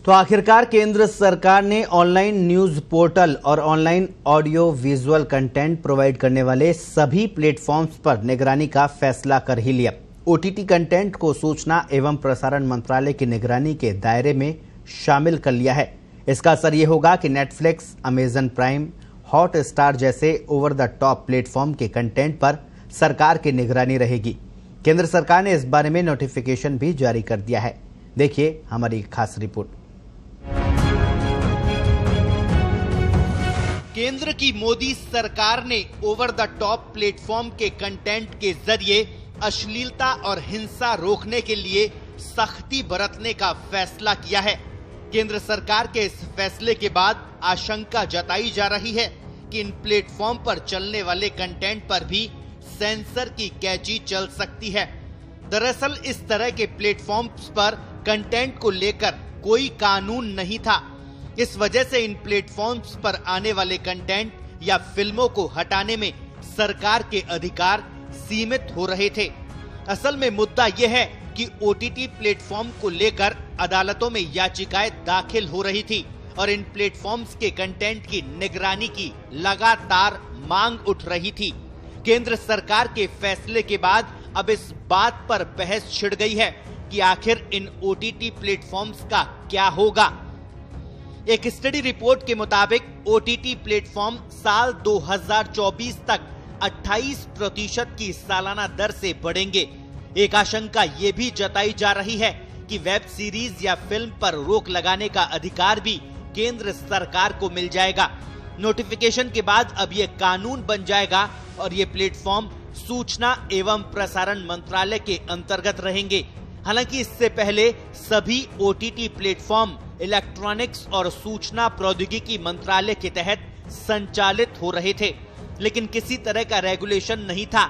तो आखिरकार केंद्र सरकार ने ऑनलाइन न्यूज पोर्टल और online audio visual content provide करने वाले सभी प्लेटफॉर्म्स पर निगरानी का फैसला कर ही लिया। ओटीटी कंटेंट को सूचना एवं प्रसारण मंत्रालय की निगरानी के दायरे में शामिल कर लिया है। इसका असर ये होगा कि नेटफ्लिक्स, अमेजन प्राइम, हॉटस्टार जैसे ओवर द टॉप प्लेटफॉर्म के कंटेंट पर सरकार की निगरानी रहेगी। केंद्र सरकार ने इस बारे में नोटिफिकेशन भी जारी कर दिया है। देखिए हमारी खास रिपोर्ट। केंद्र की मोदी सरकार ने ओवर द टॉप प्लेटफॉर्म के कंटेंट के जरिए अश्लीलता और हिंसा रोकने के लिए सख्ती बरतने का फैसला किया है। केंद्र सरकार के इस फैसले के बाद आशंका जताई जा रही है कि इन प्लेटफॉर्म पर चलने वाले कंटेंट पर भी सेंसर की कैंची चल सकती है। दरअसल इस तरह के प्लेटफॉर्म्स पर कंटेंट को लेकर कोई कानून नहीं था। इस वजह से इन प्लेटफॉर्म्स पर आने वाले कंटेंट या फिल्मों को हटाने में सरकार के अधिकार सीमित हो रहे थे। असल में मुद्दा यह है कि ओटीटी प्लेटफॉर्म को लेकर अदालतों में याचिकाएं दाखिल हो रही थी और इन प्लेटफॉर्म्स के कंटेंट की निगरानी की लगातार मांग उठ रही थी। केंद्र सरकार के फैसले के बाद अब इस बात पर बहस छिड़ गई है कि आखिर इन ओटीटी प्लेटफॉर्म्स का क्या होगा। एक स्टडी रिपोर्ट के मुताबिक ओटीटी प्लेटफॉर्म साल 2024 तक 28% की सालाना दर से बढ़ेंगे। एक आशंका ये भी जताई जा रही है कि वेब सीरीज या फिल्म पर रोक लगाने का अधिकार भी केंद्र सरकार को मिल जाएगा। नोटिफिकेशन के बाद अब ये कानून बन जाएगा और ये प्लेटफॉर्म सूचना एवं प्रसारण मंत्रालय के अंतर्गत रहेंगे। हालांकि इससे पहले सभी ओटीटी प्लेटफॉर्म इलेक्ट्रॉनिक्स और सूचना प्रौद्योगिकी मंत्रालय के तहत संचालित हो रहे थे, लेकिन किसी तरह का रेगुलेशन नहीं था।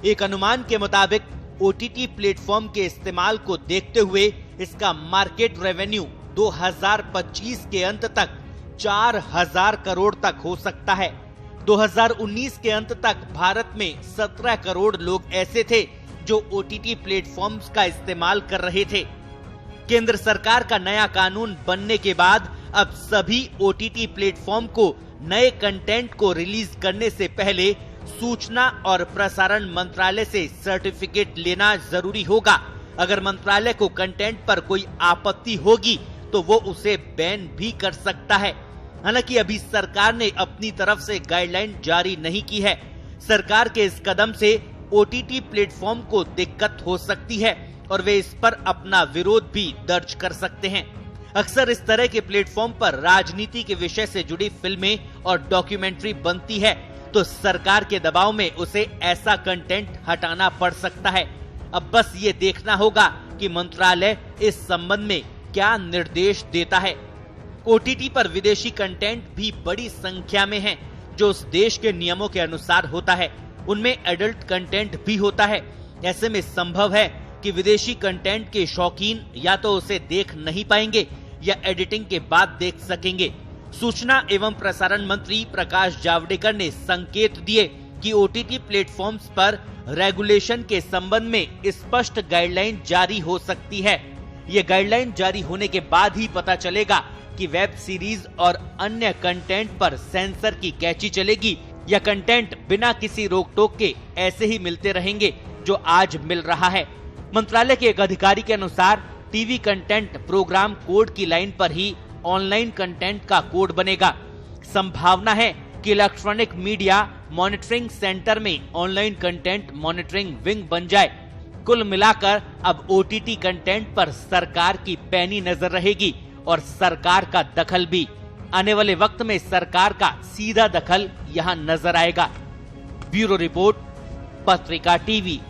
एक अनुमान के मुताबिक ओटीटी प्लेटफॉर्म के इस्तेमाल को देखते हुए इसका मार्केट रेवेन्यू 2025 के अंत तक 4000 करोड़ तक हो सकता है। 2019 के अंत तक भारत में 17 करोड़ लोग ऐसे थे जो ओटीटी प्लेटफॉर्म्स का इस्तेमाल कर रहे थे। केंद्र सरकार का नया कानून बनने के बाद अब सभी ओटीटी प्लेटफॉर्म को नए कंटेंट को रिलीज करने से पहले सूचना और प्रसारण मंत्रालय से सर्टिफिकेट लेना जरूरी होगा। अगर मंत्रालय को कंटेंट पर कोई आपत्ति होगी तो वो उसे बैन भी कर सकता है। हालांकि अभी सरकार ने अपनी तरफ से गाइडलाइन जारी नहीं की है। सरकार के इस कदम से ओटीटी प्लेटफॉर्म को दिक्कत हो सकती है और वे इस पर अपना विरोध भी दर्ज कर सकते हैं। अक्सर इस तरह के प्लेटफॉर्म पर राजनीति के विषय से जुड़ी फिल्में और डॉक्यूमेंट्री बनती है तो सरकार के दबाव में उसे ऐसा कंटेंट हटाना पड़ सकता है। अब बस ये देखना होगा कि मंत्रालय इस संबंध में क्या निर्देश देता है। ओटीटी पर विदेशी कंटेंट भी बड़ी संख्या में है जो उस देश के नियमों के अनुसार होता है। उनमें एडल्ट कंटेंट भी होता है। ऐसे में संभव है कि विदेशी कंटेंट के शौकीन या तो उसे देख नहीं पाएंगे या एडिटिंग के बाद देख सकेंगे। सूचना एवं प्रसारण मंत्री प्रकाश जावड़ेकर ने संकेत दिए कि ओटीटी प्लेटफॉर्म्स पर रेगुलेशन के संबंध में स्पष्ट गाइडलाइन जारी हो सकती है। ये गाइडलाइन जारी होने के बाद ही पता चलेगा कि वेब सीरीज और अन्य कंटेंट पर सेंसर की कैंची चलेगी या कंटेंट बिना किसी रोक टोक के ऐसे ही मिलते रहेंगे जो आज मिल रहा है। मंत्रालय के एक अधिकारी के अनुसार टीवी कंटेंट प्रोग्राम कोड की लाइन पर ही ऑनलाइन कंटेंट का कोड बनेगा। संभावना है कि इलेक्ट्रॉनिक मीडिया मॉनिटरिंग सेंटर में ऑनलाइन कंटेंट मॉनिटरिंग विंग बन जाए। कुल मिलाकर अब ओटीटी कंटेंट पर सरकार की पैनी नजर रहेगी और सरकार का दखल भी। आने वाले वक्त में सरकार का सीधा दखल यहाँ नजर आएगा। ब्यूरो रिपोर्ट, पत्रिका टीवी।